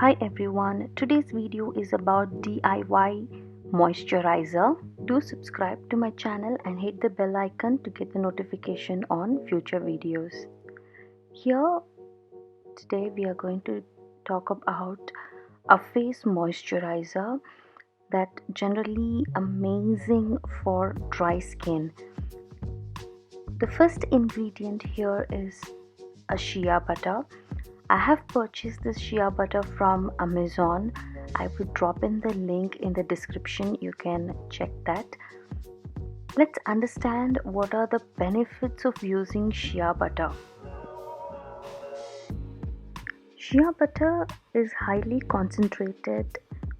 Hi everyone, today's video is about DIY moisturizer. Do subscribe to my channel and hit the bell icon to get the notification on future videos. Here today we are going to talk about a face moisturizer that generally amazing for dry skin. The first ingredient here is a shea butter. I have purchased this shea butter from Amazon. I will drop in the link in the description. You can check that. Let's understand what are the benefits of using shea butter. Shea butter is highly concentrated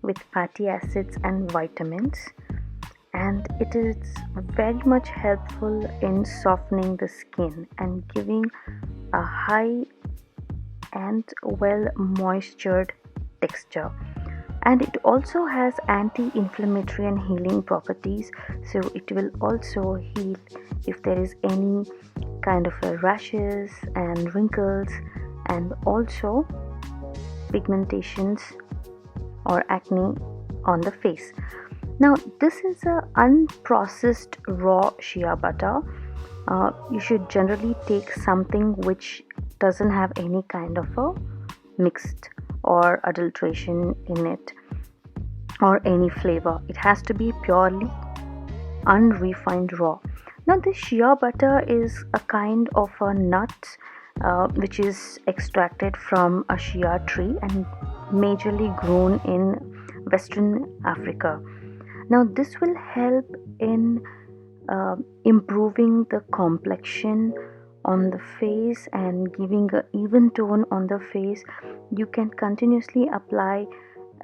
with fatty acids and vitamins, and it is very much helpful in softening the skin and giving a high and well moistured texture. And it also has anti-inflammatory and healing properties, so it will also heal if there is any kind of rashes and wrinkles and also pigmentations or acne on the face. Now this is a unprocessed raw shea butter. You should generally take something which doesn't have any kind of a mixed or adulteration in it or any flavor. It has to be purely unrefined raw. Now this shea butter is a kind of a nut which is extracted from a shea tree and majorly grown in Western Africa. Now this will help in improving the complexion on the face and giving an even tone on the face. You can continuously apply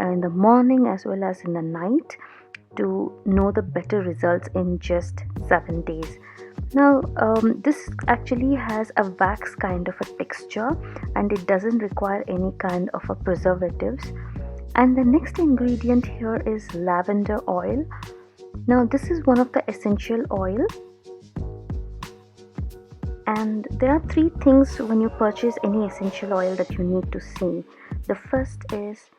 in the morning as well as in the night to know the better results in just 7 days. Now this actually has a wax kind of a texture and it doesn't require any kind of a preservatives. And the next ingredient here is lavender oil. Now this is one of the essential oil, and there are 3 things when you purchase any essential oil that you need to see. The first is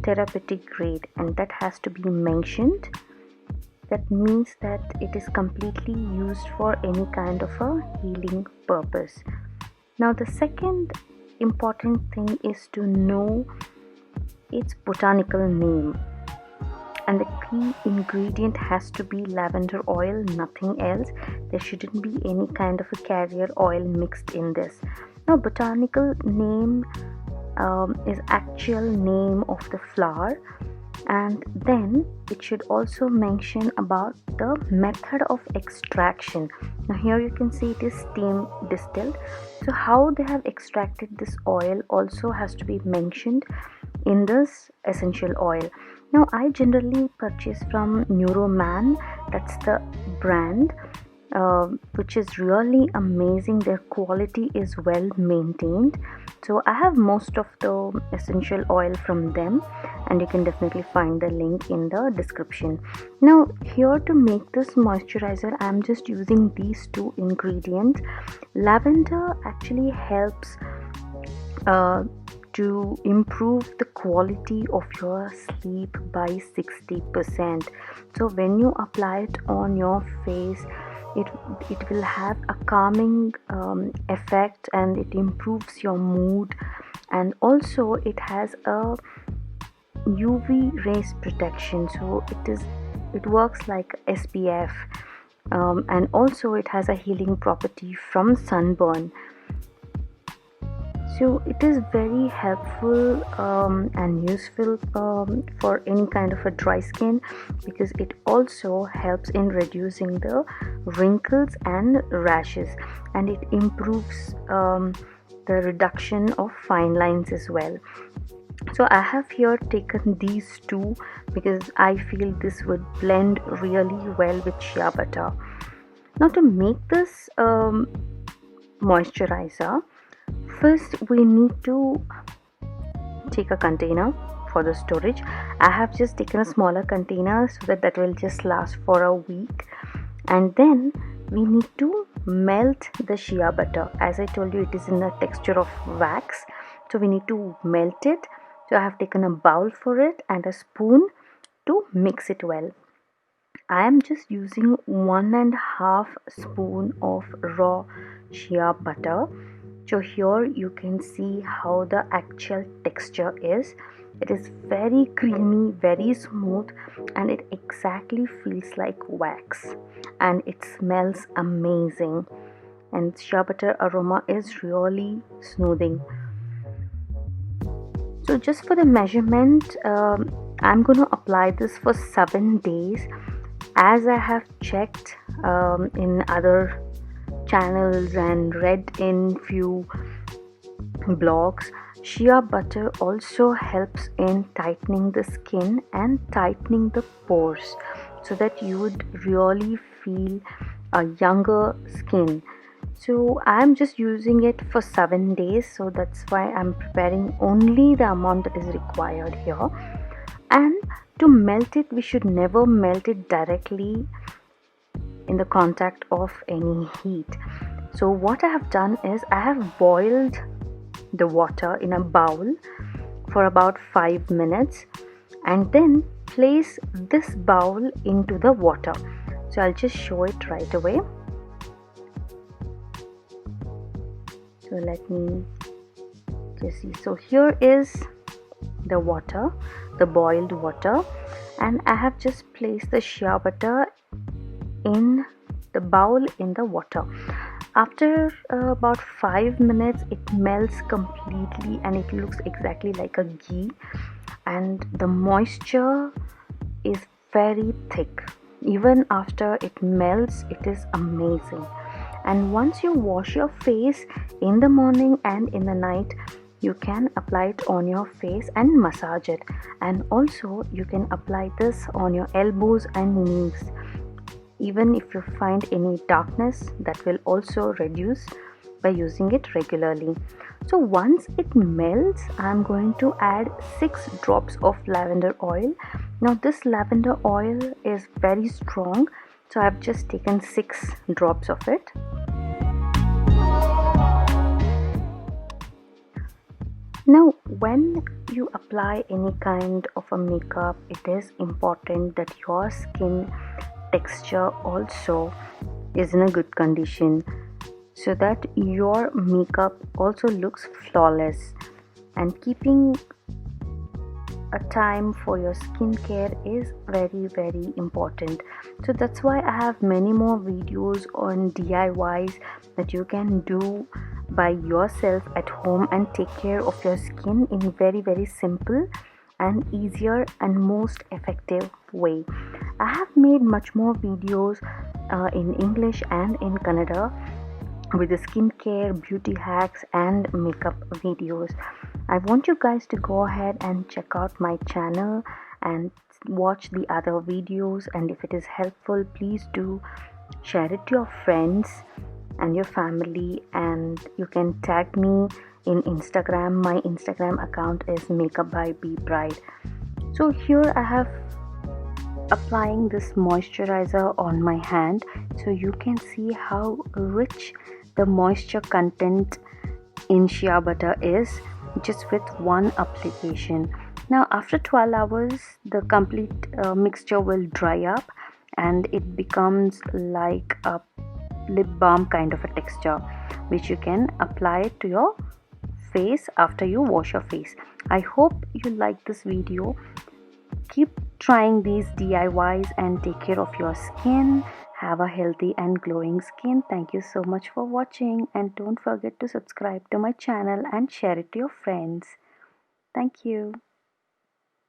therapeutic grade, and that has to be mentioned. That means that it is completely used for any kind of a healing purpose. Now the second important thing is to know its botanical name, and the key ingredient has to be lavender oil, nothing else. There shouldn't be any kind of a carrier oil mixed in this. Now botanical name is actual name of the flower, and then it should also mention about the method of extraction. Now here you can see it is steam distilled, so how they have extracted this oil also has to be mentioned in this essential oil. Now I generally purchase from Neuroman, that's the brand, which is really amazing. Their quality is well maintained, so I have most of the essential oil from them, and you can definitely find the link in the description. Now here to make this moisturizer I am just using these 2 ingredients. Lavender actually helps to improve the quality of your sleep by 60%. So when you apply it on your face, it will have a calming effect, and it improves your mood, and also it has a UV rays protection, so it works like SPF, and also it has a healing property from sunburn. So it is very helpful and useful for any kind of a dry skin, because it also helps in reducing the wrinkles and rashes, and it improves the reduction of fine lines as well. So I have here taken these 2 because I feel this would blend really well with shea butter. Now to make this moisturizer, first we need to take a container for the storage. I have just taken a smaller container so that will just last for a week. And then we need to melt the shea butter. As I told you, it is in the texture of wax, so we need to melt it So I have taken a bowl for it and a spoon to mix it well. I am just using 1.5 spoon of raw shea butter. So here you can see how the actual texture is. It is very creamy, very smooth, and it exactly feels like wax, and it smells amazing, and shea butter aroma is really soothing. So just for the measurement, I'm going to apply this for 7 days. As I have checked in other channels and read in few blogs, shea butter also helps in tightening the skin and tightening the pores, so that you would really feel a younger skin. So I'm just using it for 7 days, so that's why I'm preparing only the amount that is required here. And to melt it, we should never melt it directly in the contact of any heat. So what I have done is I have boiled the water in a bowl for about 5 minutes and then place this bowl into the water. So I'll just show it right away. So let me just see. So here is the water, the boiled water, and I have just placed the shea butter in the bowl in the water. After about 5 minutes, it melts completely and it looks exactly like a ghee, and the moisture is very thick. Even after it melts, it is amazing. And once you wash your face in the morning and in the night, you can apply it on your face and massage it. And also you can apply this on your elbows and knees. Even if you find any darkness, that will also reduce by using it regularly. So once it melts, I'm going to add 6 drops of lavender oil. Now this lavender oil is very strong, so I've just taken 6 drops of it. Now when you apply any kind of a makeup, it is important that your skin texture also is in a good condition, so that your makeup also looks flawless. And keeping a time for your skincare is very important. So that's why I have many more videos on DIYs that you can do by yourself at home and take care of your skin in very simple and easier and most effective way. I have made much more videos in English and in Kannada with the skincare, beauty hacks and makeup videos. I want you guys to go ahead and check out my channel and watch the other videos, and if it is helpful, please do share it to your friends and your family, and you can tag me in Instagram. My Instagram account is makeup by Be Bride. So here I have applying this moisturizer on my hand, so you can see how rich the moisture content in shea butter is just with one application. Now after 12 hours the complete mixture will dry up and it becomes like a lip balm kind of a texture, which you can apply it to your face after you wash your face. I hope you like this video. Keep trying these DIYs and take care of your skin. Have a healthy and glowing skin. Thank you so much for watching, and don't forget to subscribe to my channel and share it to your friends. Thank you.